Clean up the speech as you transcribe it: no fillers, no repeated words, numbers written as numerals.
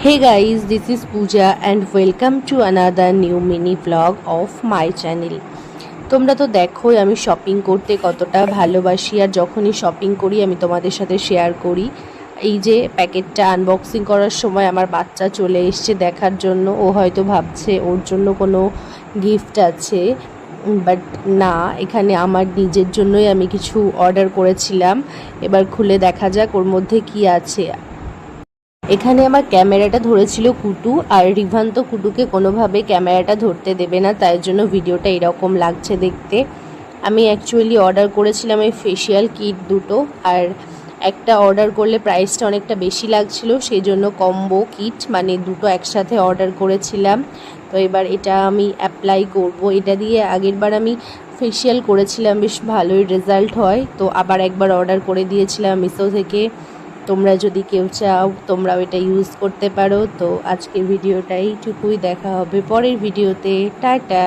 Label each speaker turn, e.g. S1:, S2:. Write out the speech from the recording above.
S1: Hey guys, this is Pooja and welcome to another new mini vlog of my channel. তোমরা তো দেখোই আমি shopping করতে কতটা ভালোবাসি, আর যখনই শপিং করি আমি তোমাদের সাথে শেয়ার করি। এই যে প্যাকেটটা আনবক্সিং করার সময় আমার বাচ্চা চলে এসছে দেখার জন্য। ও হয়তো ভাবছে ওর জন্য কোনো গিফট আছে, বাট না, এখানে আমার নিজের জন্যই আমি কিছু অর্ডার করেছিলাম। এবার খুলে দেখা যাক ওর মধ্যে কি আছে। এখানে আমার ক্যামেরাটা ধরেছিল কুটু, আর রিভান তো কুটুকে কোনোভাবে ক্যামেরাটা ধরতে দেবে না, তাই জন্য ভিডিওটা এরকম লাগছে দেখতে। আমি অ্যাকচুয়ালি অর্ডার করেছিলাম এই ফেশিয়াল কিট দুটো, আর একটা অর্ডার করলে প্রাইসটা অনেকটা বেশি লাগছিল, সেই জন্য কম্বো কিট মানে দুটো একসাথে অর্ডার করেছিলাম। তো এবার এটা আমি অ্যাপ্লাই করব। এটা দিয়ে আগেরবার আমি ফেশিয়াল করেছিলাম, বেশ ভালোই রেজাল্ট হয়। তো আবার একবার অর্ডার করে দিয়েছিলাম মিশো থেকে। তোমরা যদি কেউ চাও তোমরাও এটা ইউজ করতে পারো। তো আজকের ভিডিওটা এইটুকুই, দেখা হবে পরের ভিডিওতে। টাটা।